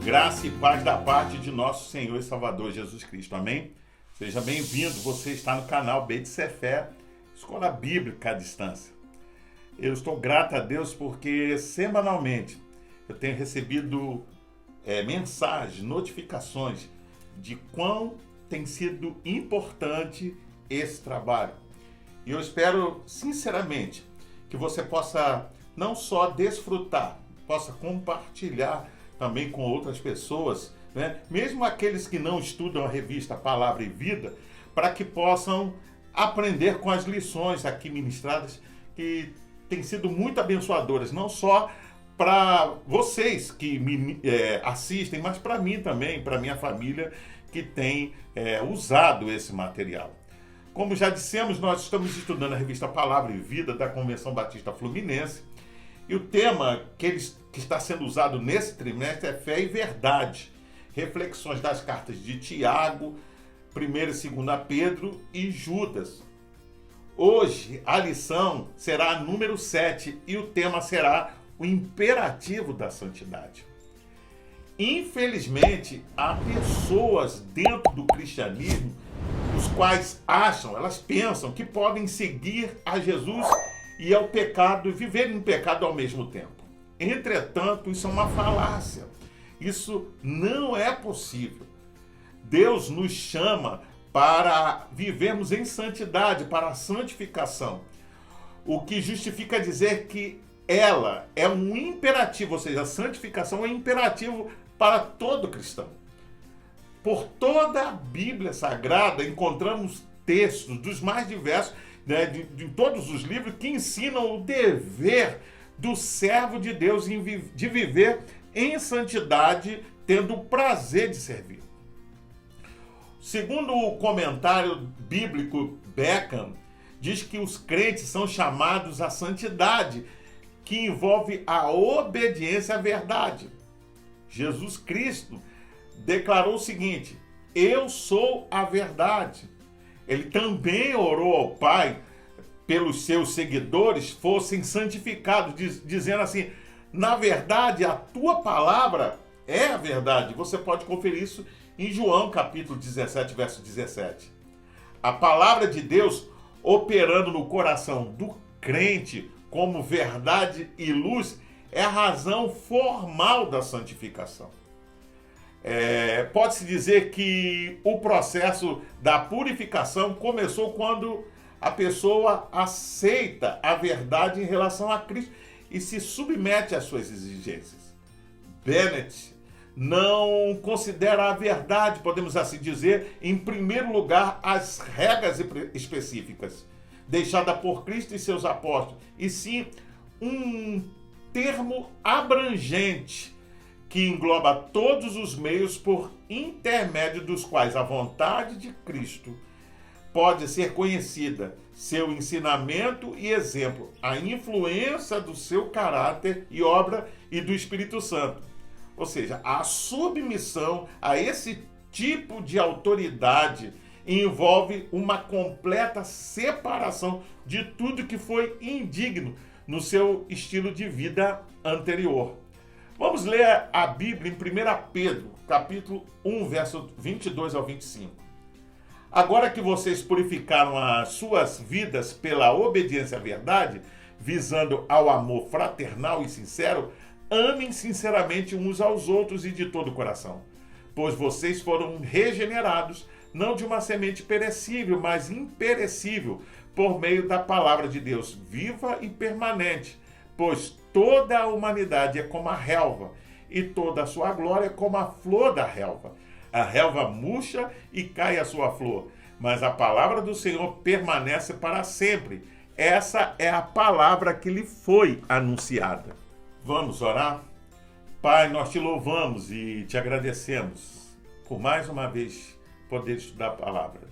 Graça e paz da parte de nosso Senhor e Salvador Jesus Cristo. Amém? Seja bem-vindo. Você está no canal Beit Sefer, Escola Bíblica à Distância. Eu estou grato a Deus porque semanalmente eu tenho recebido mensagens, notificações de quão tem sido importante esse trabalho. E eu espero sinceramente que você possa não só desfrutar, possa compartilhar também com outras pessoas, né? Mesmo aqueles que não estudam a revista Palavra e Vida, para que possam aprender com as lições aqui ministradas, que têm sido muito abençoadoras, não só para vocês que me assistem, mas para mim também, para minha família, que tem usado esse material. Como já dissemos, nós estamos estudando a revista Palavra e Vida da Convenção Batista Fluminense, e o tema que está sendo usado nesse trimestre é fé e verdade. Reflexões das cartas de Tiago, 1 e 2 Pedro e Judas. Hoje a lição será a número 7 e o tema será o imperativo da santidade. Infelizmente, há pessoas dentro do cristianismo os quais elas pensam que podem seguir a Jesus e ao pecado e viver no pecado ao mesmo tempo. Entretanto, isso é uma falácia. Isso não é possível. Deus nos chama para vivermos em santidade, para a santificação. O que justifica dizer que ela é um imperativo, ou seja, a santificação é um imperativo para todo cristão. Por toda a Bíblia Sagrada encontramos textos dos mais diversos, de todos os livros, que ensinam o dever do servo de Deus de viver em santidade, tendo o prazer de servir. Segundo o comentário bíblico Beckham, diz que os crentes são chamados à santidade, que envolve a obediência à verdade. Jesus Cristo declarou o seguinte: eu sou a verdade. Ele também orou ao Pai pelos seus seguidores fossem santificados, dizendo assim: na verdade, a tua palavra é a verdade. Você pode conferir isso em João capítulo 17, verso 17. A palavra de Deus operando no coração do crente como verdade e luz é a razão formal da santificação. Pode-se dizer que o processo da purificação começou quando a pessoa aceita a verdade em relação a Cristo e se submete às suas exigências. Bennett não considera a verdade, podemos assim dizer, em primeiro lugar, as regras específicas deixadas por Cristo e seus apóstolos, e sim um termo abrangente que engloba todos os meios por intermédio dos quais a vontade de Cristo pode ser conhecida, seu ensinamento e exemplo, a influência do seu caráter e obra e do Espírito Santo. Ou seja, a submissão a esse tipo de autoridade envolve uma completa separação de tudo que foi indigno no seu estilo de vida anterior. Vamos ler a Bíblia em 1 Pedro, capítulo 1, verso 22 ao 25. Agora que vocês purificaram as suas vidas pela obediência à verdade, visando ao amor fraternal e sincero, amem sinceramente uns aos outros e de todo o coração, pois vocês foram regenerados, não de uma semente perecível, mas imperecível, por meio da palavra de Deus, viva e permanente, pois toda a humanidade é como a relva, e toda a sua glória é como a flor da relva. A relva murcha e cai a sua flor, mas a palavra do Senhor permanece para sempre. Essa é a palavra que lhe foi anunciada. Vamos orar? Pai, nós te louvamos e te agradecemos por mais uma vez poder estudar a palavra.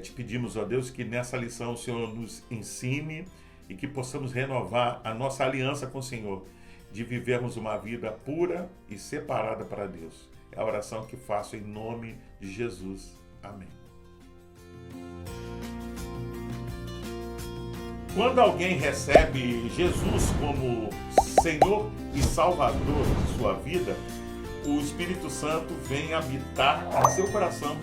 Te pedimos, ó Deus, que nessa lição o Senhor nos ensine e que possamos renovar a nossa aliança com o Senhor, de vivermos uma vida pura e separada para Deus. É a oração que faço em nome de Jesus. Amém. Quando alguém recebe Jesus como Senhor e Salvador de sua vida, o Espírito Santo vem habitar em seu coração,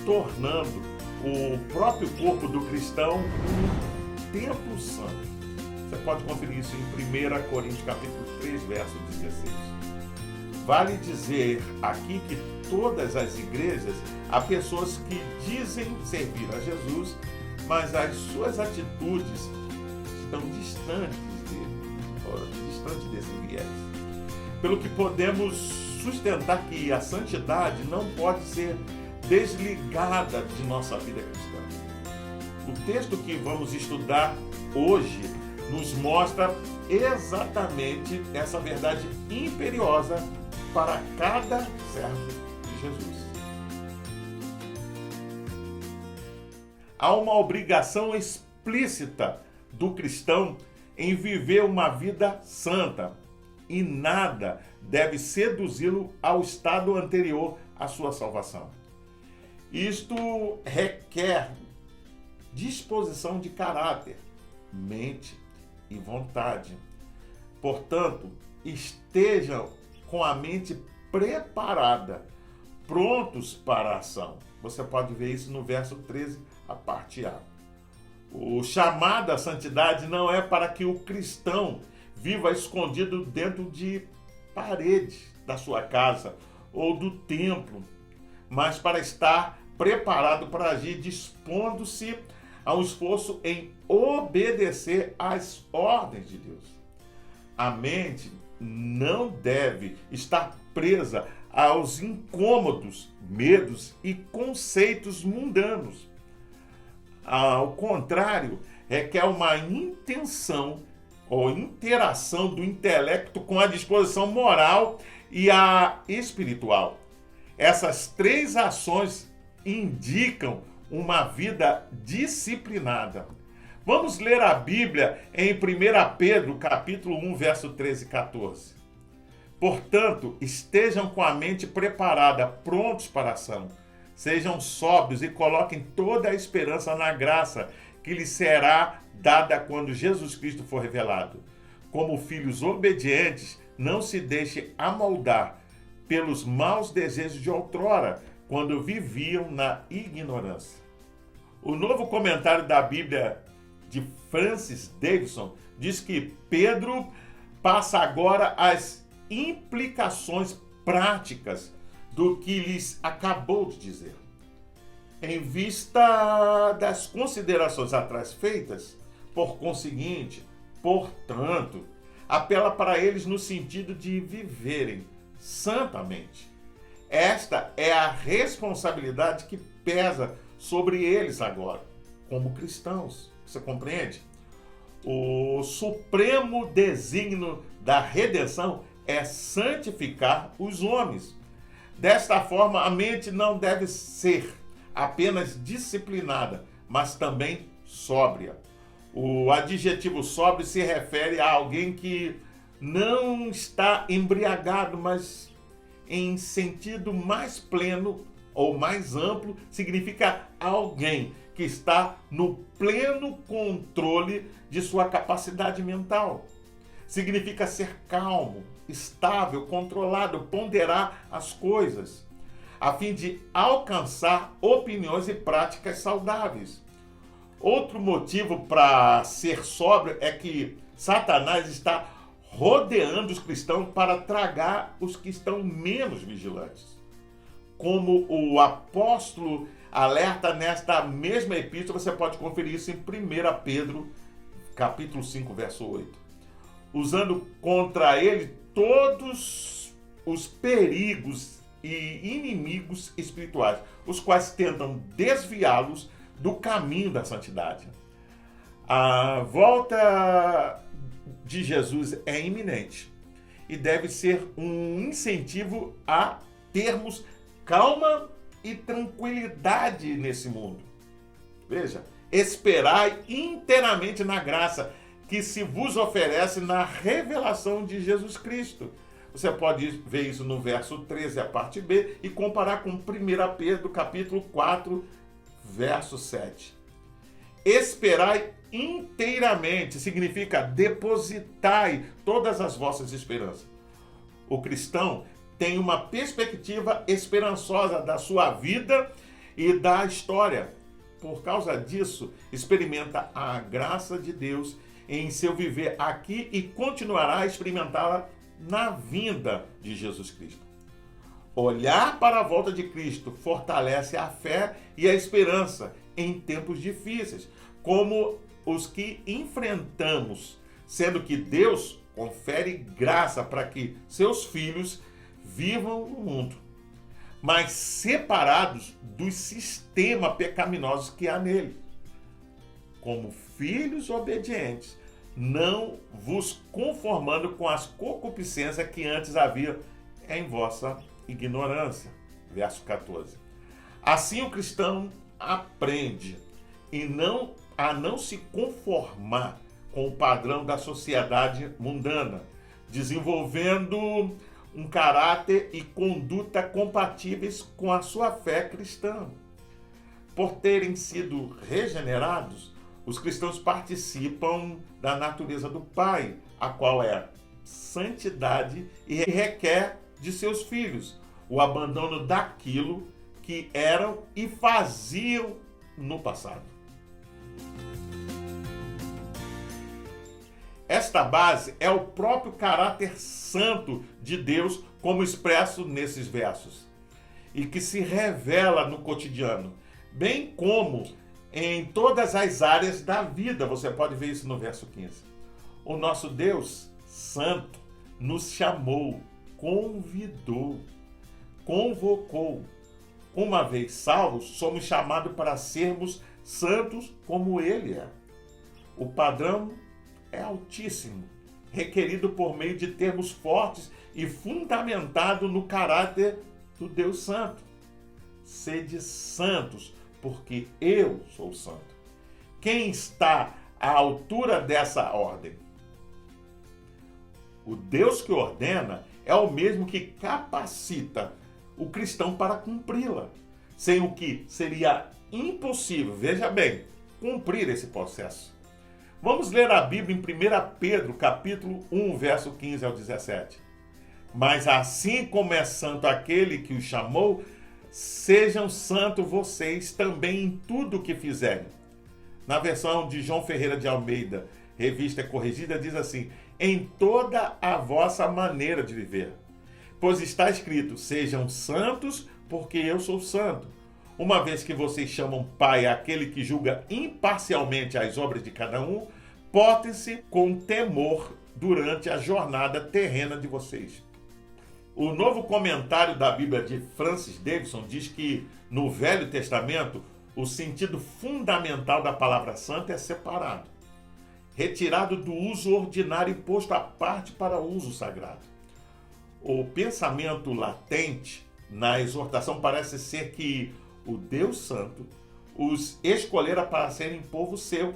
tornando o próprio corpo do cristão um templo santo. Você pode conferir isso em 1 Coríntios capítulo 3, verso 16. Vale dizer aqui que todas as igrejas há pessoas que dizem servir a Jesus, mas as suas atitudes estão distantes desse viés. Pelo que podemos sustentar que a santidade não pode ser desligada de nossa vida cristã. O texto que vamos estudar hoje nos mostra exatamente essa verdade imperiosa para cada servo de Jesus. Há uma obrigação explícita do cristão em viver uma vida santa, e nada deve seduzi-lo ao estado anterior à sua salvação. Isto requer disposição de caráter, mente e vontade. Portanto, estejam com a mente preparada, prontos para a ação. Você pode ver isso no verso 13, a parte A. O chamado à santidade não é para que o cristão viva escondido dentro de paredes da sua casa ou do templo, mas para estar preparado para agir, dispondo-se ao esforço em obedecer às ordens de Deus. A mente não deve estar presa aos incômodos, medos e conceitos mundanos. Ao contrário, requer uma intenção ou interação do intelecto com a disposição moral e a espiritual. Essas três ações indicam uma vida disciplinada. Vamos ler a Bíblia em 1 Pedro, capítulo 1, verso 13 e 14. Portanto, estejam com a mente preparada, prontos para a ação. Sejam sóbrios e coloquem toda a esperança na graça que lhes será dada quando Jesus Cristo for revelado. Como filhos obedientes, não se deixe amoldar pelos maus desejos de outrora, quando viviam na ignorância. O novo comentário da Bíblia de Francis Davidson diz que Pedro passa agora as implicações práticas do que lhes acabou de dizer. Em vista das considerações atrás feitas, por conseguinte, portanto, apela para eles no sentido de viverem santamente. Esta é a responsabilidade que pesa sobre eles agora, como cristãos. Você compreende? O supremo desígnio da redenção é santificar os homens. Desta forma, a mente não deve ser apenas disciplinada, mas também sóbria. O adjetivo sóbrio se refere a alguém que não está embriagado, mas em sentido mais pleno ou mais amplo, significa alguém que está no pleno controle de sua capacidade mental. Significa ser calmo, estável, controlado, ponderar as coisas, a fim de alcançar opiniões e práticas saudáveis. Outro motivo para ser sóbrio é que Satanás está rodeando os cristãos para tragar os que estão menos vigilantes. Como o apóstolo alerta nesta mesma epístola, você pode conferir isso em 1 Pedro, capítulo 5, verso 8. Usando contra ele todos os perigos e inimigos espirituais, os quais tentam desviá-los do caminho da santidade. A volta de Jesus é iminente e deve ser um incentivo a termos calma e tranquilidade nesse mundo. Veja, esperai inteiramente na graça que se vos oferece na revelação de Jesus Cristo. Você pode ver isso no verso 13, a parte B, e comparar com 1 Pedro, capítulo 4, verso 7. Esperai inteiramente significa depositai todas as vossas esperanças. O cristão tem uma perspectiva esperançosa da sua vida e da história. Por causa disso, experimenta a graça de Deus em seu viver aqui e continuará a experimentá-la na vinda de Jesus Cristo. Olhar para a volta de Cristo fortalece a fé e a esperança em tempos difíceis, como os que enfrentamos, sendo que Deus confere graça para que seus filhos vivam no mundo, mas separados do sistema pecaminoso que há nele. Como filhos obedientes, não vos conformando com as concupiscências que antes havia em vossa ignorância. Verso 14. Assim o cristão aprende a não se conformar com o padrão da sociedade mundana, desenvolvendo um caráter e conduta compatíveis com a sua fé cristã. Por terem sido regenerados, os cristãos participam da natureza do Pai, a qual é santidade e requer de seus filhos o abandono daquilo que eram e faziam no passado. Esta base é o próprio caráter santo de Deus, como expresso nesses versos, e que se revela no cotidiano, bem como em todas as áreas da vida. Você pode ver isso no verso 15. O nosso Deus santo nos chamou, convidou, convocou. Uma vez salvos, somos chamados para sermos santos como Ele é. O padrão é altíssimo, requerido por meio de termos fortes e fundamentado no caráter do Deus Santo. Sede santos, porque eu sou santo. Quem está à altura dessa ordem? O Deus que ordena é o mesmo que capacita o cristão para cumpri-la, sem o que seria impossível, veja bem, cumprir esse processo. Vamos ler a Bíblia em 1 Pedro, capítulo 1, verso 15 ao 17. Mas assim como é santo aquele que o chamou, sejam santos vocês também em tudo o que fizerem. Na versão de João Ferreira de Almeida, revista corrigida, diz assim: em toda a vossa maneira de viver. Pois está escrito, sejam santos, porque eu sou santo. Uma vez que vocês chamam Pai aquele que julga imparcialmente as obras de cada um, portem-se com temor durante a jornada terrena de vocês. O novo comentário da Bíblia de Francis Davidson diz que, no Velho Testamento, o sentido fundamental da palavra santa é separado, retirado do uso ordinário e posto à parte para o uso sagrado. O pensamento latente na exortação parece ser que o Deus Santo os escolhera para serem povo seu.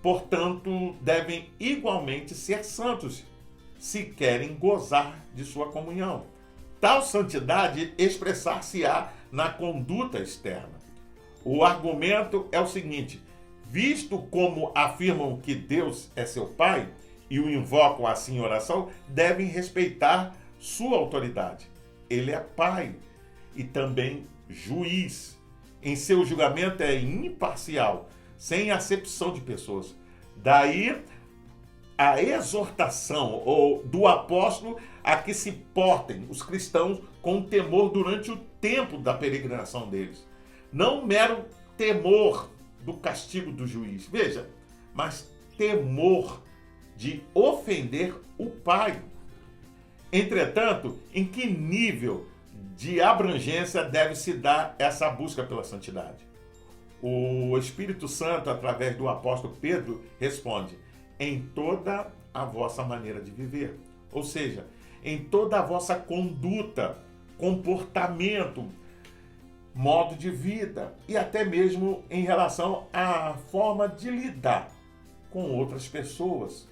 Portanto, devem igualmente ser santos, se querem gozar de sua comunhão. Tal santidade expressar-se-á na conduta externa. O argumento é o seguinte: visto como afirmam que Deus é seu Pai e o invocam assim em oração, devem respeitar sua autoridade. Ele é Pai e também juiz. Em seu julgamento é imparcial, sem acepção de pessoas. Daí a exortação do apóstolo a que se portem os cristãos com temor durante o tempo da peregrinação deles. Não mero temor do castigo do juiz, veja, mas temor de ofender o Pai. Entretanto, em que nível de abrangência deve se dar essa busca pela santidade? O Espírito Santo, através do apóstolo Pedro, responde: em toda a vossa maneira de viver. Ou seja, em toda a vossa conduta, comportamento, modo de vida e até mesmo em relação à forma de lidar com outras pessoas.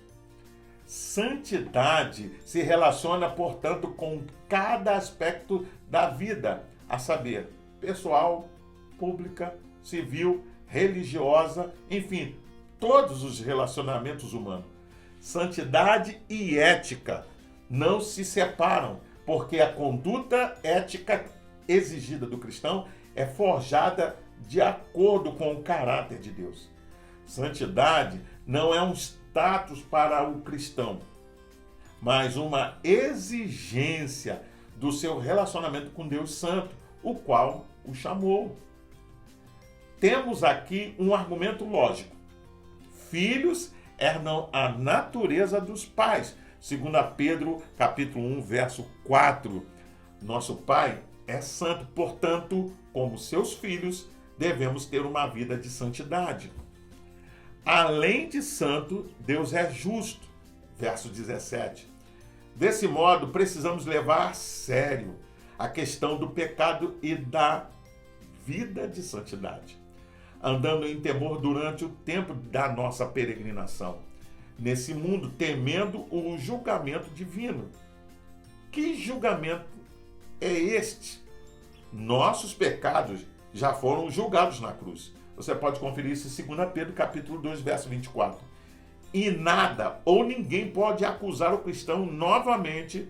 Santidade se relaciona, portanto, com cada aspecto da vida, a saber, pessoal, pública, civil, religiosa, enfim, todos os relacionamentos humanos. Santidade e ética não se separam, porque a conduta ética exigida do cristão é forjada de acordo com o caráter de Deus. Santidade não é um status para o cristão, mas uma exigência do seu relacionamento com Deus Santo, o qual o chamou. Temos aqui um argumento lógico. Filhos herdam a natureza dos pais. 2 Pedro, capítulo 1, verso 4. Nosso Pai é santo, portanto, como seus filhos, devemos ter uma vida de santidade. Além de santo, Deus é justo. Verso 17. Desse modo, precisamos levar a sério a questão do pecado e da vida de santidade, andando em temor durante o tempo da nossa peregrinação nesse mundo, temendo o julgamento divino. Que julgamento é este? Nossos pecados já foram julgados na cruz. Você pode conferir isso em 2 Pedro, capítulo 2, verso 24. E nada ou ninguém pode acusar o cristão novamente.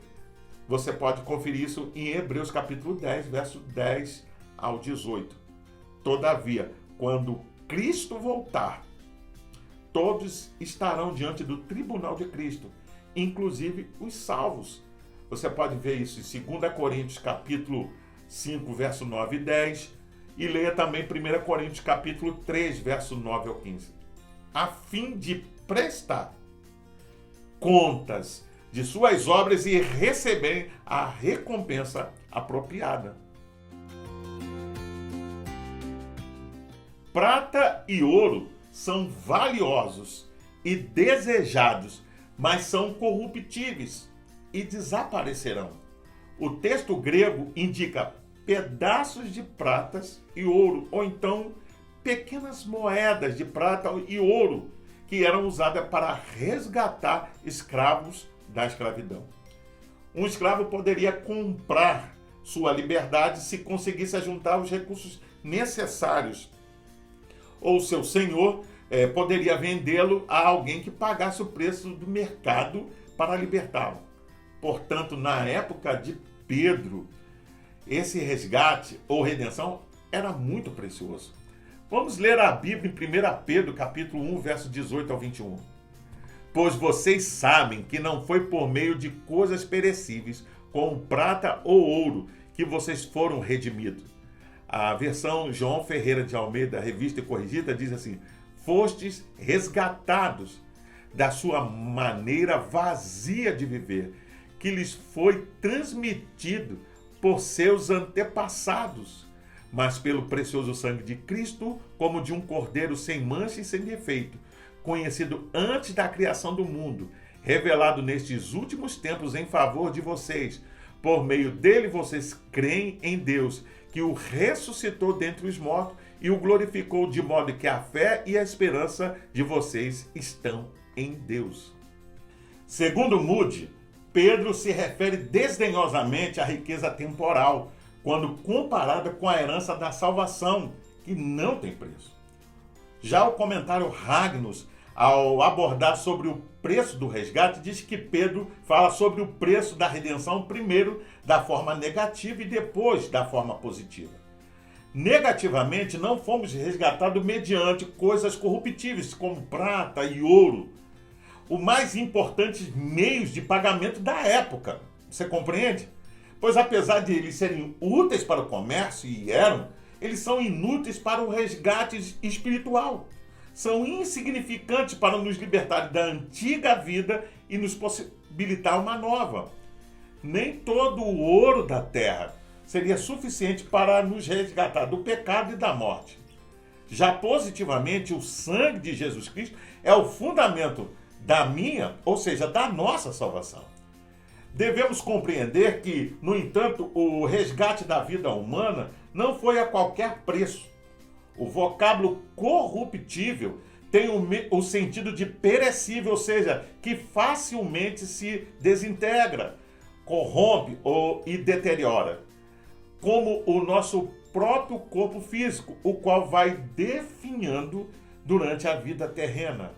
Você pode conferir isso em Hebreus, capítulo 10, verso 10 ao 18. Todavia, quando Cristo voltar, todos estarão diante do tribunal de Cristo, inclusive os salvos. Você pode ver isso em 2 Coríntios, capítulo 5, verso 9 e 10, e leia também 1 Coríntios, capítulo 3, verso 9 ao 15, a fim de prestar contas de suas obras e receberem a recompensa apropriada. Prata e ouro são valiosos e desejados, mas são corruptíveis e desaparecerão. O texto grego indica pedaços de pratas e ouro, ou então pequenas moedas de prata e ouro que eram usadas para resgatar escravos da escravidão. Um escravo poderia comprar sua liberdade se conseguisse juntar os recursos necessários, ou seu senhor poderia vendê-lo a alguém que pagasse o preço do mercado para libertá-lo. Portanto, na época de Pedro, esse resgate ou redenção era muito precioso. Vamos ler a Bíblia em 1 Pedro, capítulo 1, verso 18 ao 21. Pois vocês sabem que não foi por meio de coisas perecíveis, como prata ou ouro, que vocês foram redimidos. A versão João Ferreira de Almeida, revista e corrigida, diz assim: fostes resgatados da sua maneira vazia de viver, que lhes foi transmitido por seus antepassados, mas pelo precioso sangue de Cristo, como de um cordeiro sem mancha e sem defeito, conhecido antes da criação do mundo, revelado nestes últimos tempos em favor de vocês. Por meio dele vocês creem em Deus, que o ressuscitou dentre os mortos e o glorificou, de modo que a fé e a esperança de vocês estão em Deus. Segundo Moody, Pedro se refere desdenhosamente à riqueza temporal, quando comparada com a herança da salvação, que não tem preço. Já o comentário Ragnus, ao abordar sobre o preço do resgate, diz que Pedro fala sobre o preço da redenção primeiro da forma negativa e depois da forma positiva. Negativamente, não fomos resgatados mediante coisas corruptíveis, como prata e ouro, os mais importantes meios de pagamento da época. Você compreende? Pois apesar de eles serem úteis para o comércio, e eram, eles são inúteis para o resgate espiritual. São insignificantes para nos libertar da antiga vida e nos possibilitar uma nova. Nem todo o ouro da terra seria suficiente para nos resgatar do pecado e da morte. Já positivamente, o sangue de Jesus Cristo é o fundamento da minha, ou seja, da nossa salvação. Devemos compreender que, no entanto, o resgate da vida humana não foi a qualquer preço. O vocábulo corruptível tem o sentido de perecível, ou seja, que facilmente se desintegra, corrompe e deteriora, como o nosso próprio corpo físico, o qual vai definhando durante a vida terrena.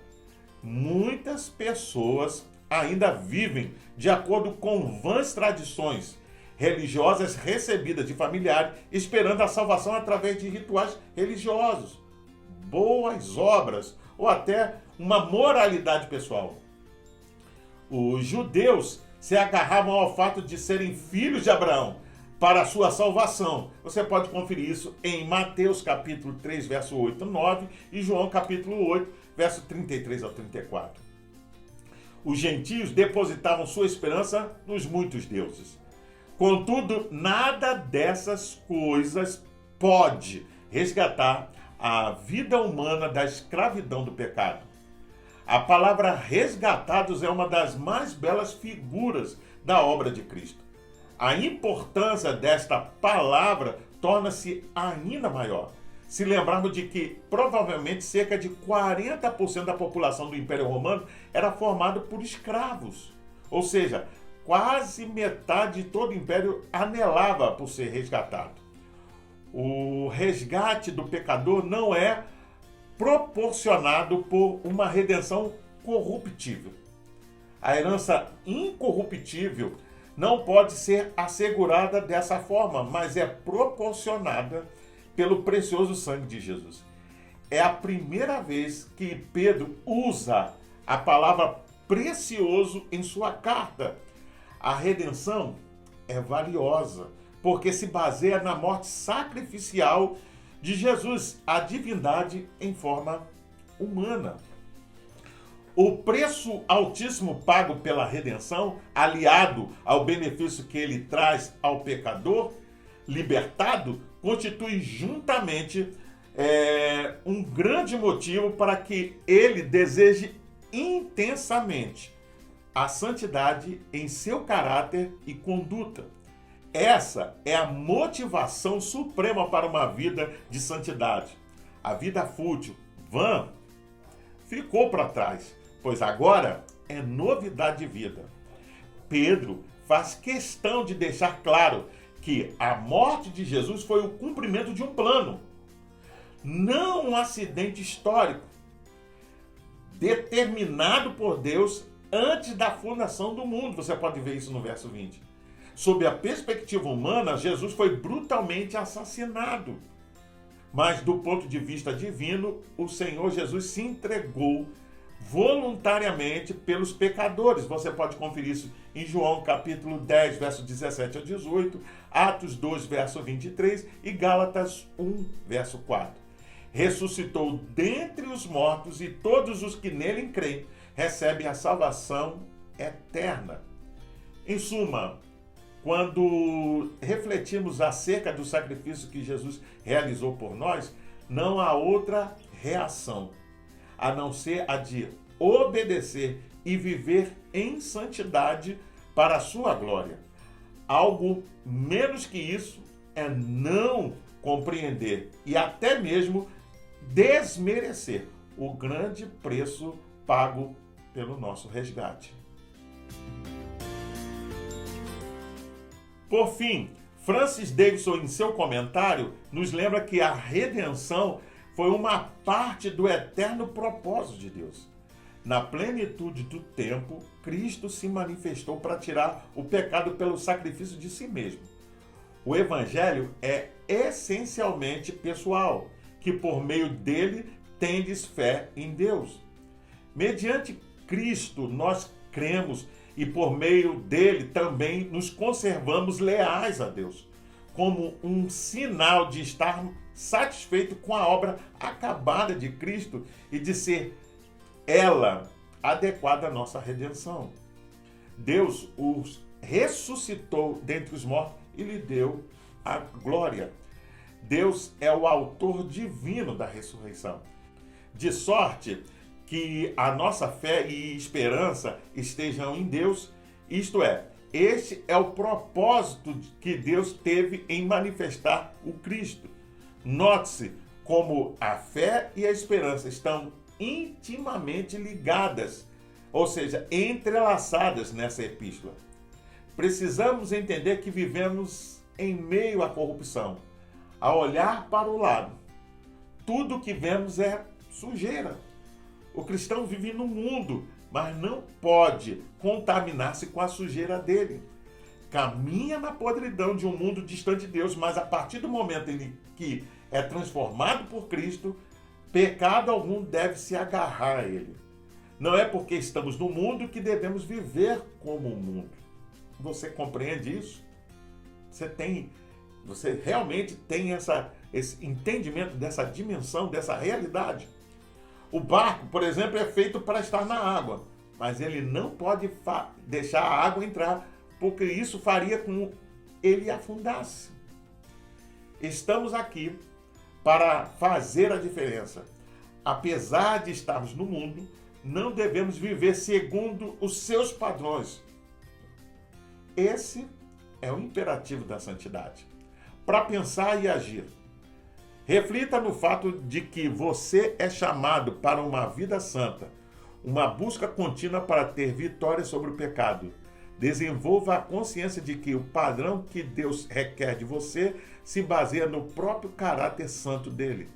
Muitas pessoas ainda vivem de acordo com vãs tradições religiosas recebidas de familiares, esperando a salvação através de rituais religiosos, boas obras ou até uma moralidade pessoal. Os judeus se agarravam ao fato de serem filhos de Abraão para a sua salvação. Você pode conferir isso em Mateus capítulo 3, verso 8 e 9 e João capítulo 8, verso 33 ao 34. Os gentios depositavam sua esperança nos muitos deuses. Contudo, nada dessas coisas pode resgatar a vida humana da escravidão do pecado. A palavra resgatados é uma das mais belas figuras da obra de Cristo. A importância desta palavra torna-se ainda maior se lembrarmos de que provavelmente cerca de 40% da população do Império Romano era formada por escravos. Ou seja, quase metade de todo o Império anelava por ser resgatado. O resgate do pecador não é proporcionado por uma redenção corruptível. A herança incorruptível não pode ser assegurada dessa forma, mas é proporcionada pelo precioso sangue de Jesus. É a primeira vez que Pedro usa a palavra precioso em sua carta. A redenção é valiosa, porque se baseia na morte sacrificial de Jesus, a divindade em forma humana. O preço altíssimo pago pela redenção, aliado ao benefício que ele traz ao pecador libertado, constitui juntamente um grande motivo para que ele deseje intensamente a santidade em seu caráter e conduta. Essa é a motivação suprema para uma vida de santidade. A vida fútil, vã, ficou para trás, pois agora é novidade de vida. Pedro faz questão de deixar claro que a morte de Jesus foi o cumprimento de um plano, não um acidente histórico, determinado por Deus antes da fundação do mundo. Você pode ver isso no verso 20. Sob a perspectiva humana, Jesus foi brutalmente assassinado. Mas do ponto de vista divino, o Senhor Jesus se entregou voluntariamente pelos pecadores. Você pode conferir isso em João capítulo 10, verso 17 a 18, Atos 2, verso 23 e Gálatas 1, verso 4. Ressuscitou dentre os mortos e todos os que nele creem recebem a salvação eterna. Em suma, quando refletimos acerca do sacrifício que Jesus realizou por nós, não há outra reação a não ser a de obedecer e viver em santidade para a sua glória. Algo menos que isso é não compreender e até mesmo desmerecer o grande preço pago pelo nosso resgate. Por fim, Francis Davidson, em seu comentário, nos lembra que a redenção foi uma parte do eterno propósito de Deus. Na plenitude do tempo, Cristo se manifestou para tirar o pecado pelo sacrifício de si mesmo. O Evangelho é essencialmente pessoal, que por meio dele tendes fé em Deus. Mediante Cristo, nós cremos e por meio dele também nos conservamos leais a Deus, como um sinal de estar satisfeito com a obra acabada de Cristo e de ser ela adequada à nossa redenção. Deus os ressuscitou dentre os mortos e lhe deu a glória. Deus é o autor divino da ressurreição. De sorte que a nossa fé e esperança estejam em Deus, isto é, este é o propósito que Deus teve em manifestar o Cristo. Note-se como a fé e a esperança estão intimamente ligadas, ou seja, entrelaçadas nessa epístola. Precisamos entender que vivemos em meio à corrupção. A olhar para o lado, tudo que vemos é sujeira. O cristão vive no mundo, mas não pode contaminar-se com a sujeira dele. caminha na podridão de um mundo distante de Deus, mas a partir do momento em que é transformado por Cristo, pecado algum deve se agarrar a ele. Não é porque estamos no mundo que devemos viver como o mundo. Você compreende isso? Você realmente tem esse entendimento dessa dimensão, dessa realidade? O barco, por exemplo, é feito para estar na água, mas ele não pode deixar a água entrar, porque isso faria com que ele afundasse. Estamos aqui para fazer a diferença. Apesar de estarmos no mundo, não devemos viver segundo os seus padrões. Esse é o imperativo da santidade. Para pensar e agir, reflita no fato de que você é chamado para uma vida santa, uma busca contínua para ter vitória sobre o pecado. Desenvolva a consciência de que o padrão que Deus requer de você se baseia no próprio caráter santo dele.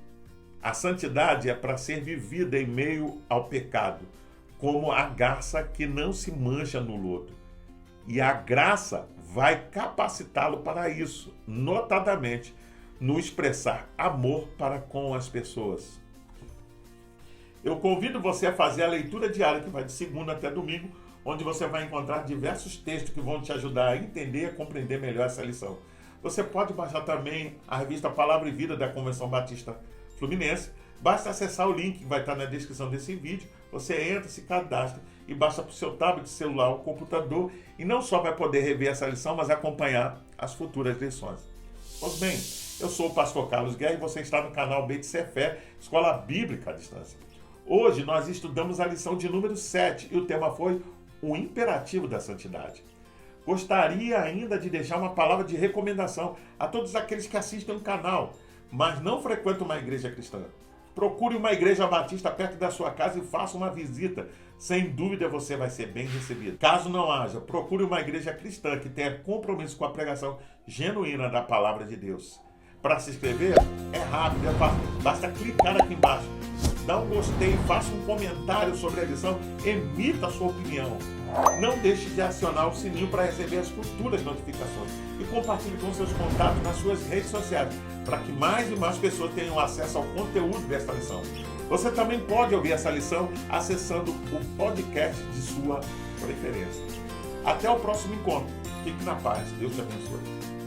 A santidade é para ser vivida em meio ao pecado, como a garça que não se mancha no lodo. E a graça vai capacitá-lo para isso, notadamente no expressar amor para com as pessoas. Eu convido você a fazer a leitura diária, que vai de segunda até domingo, onde você vai encontrar diversos textos que vão te ajudar a entender e a compreender melhor essa lição. Você pode baixar também a revista Palavra e Vida da Convenção Batista Fluminense. Basta acessar o link que vai estar na descrição desse vídeo. Você entra, se cadastra e baixa para o seu tablet, celular ou computador. E não só vai poder rever essa lição, mas acompanhar as futuras lições. Pois bem, eu sou o pastor Carlos Guerra e você está no canal BTC Fé, Escola Bíblica à Distância. Hoje nós estudamos a lição de número 7 e o tema foi o imperativo da santidade. Gostaria ainda de deixar uma palavra de recomendação a todos aqueles que assistem o canal, mas não frequentam uma igreja cristã. Procure uma igreja batista perto da sua casa e faça uma visita. Sem dúvida você vai ser bem recebido. Caso não haja, procure uma igreja cristã que tenha compromisso com a pregação genuína da palavra de Deus. Para se inscrever, é rápido, é fácil. Basta clicar aqui embaixo. Dá um gostei, faça um comentário sobre a lição, emita a sua opinião. Não deixe de acionar o sininho para receber as futuras notificações e compartilhe com seus contatos nas suas redes sociais, para que mais e mais pessoas tenham acesso ao conteúdo desta lição. Você também pode ouvir essa lição acessando o podcast de sua preferência. Até o próximo encontro. Fique na paz. Deus te abençoe.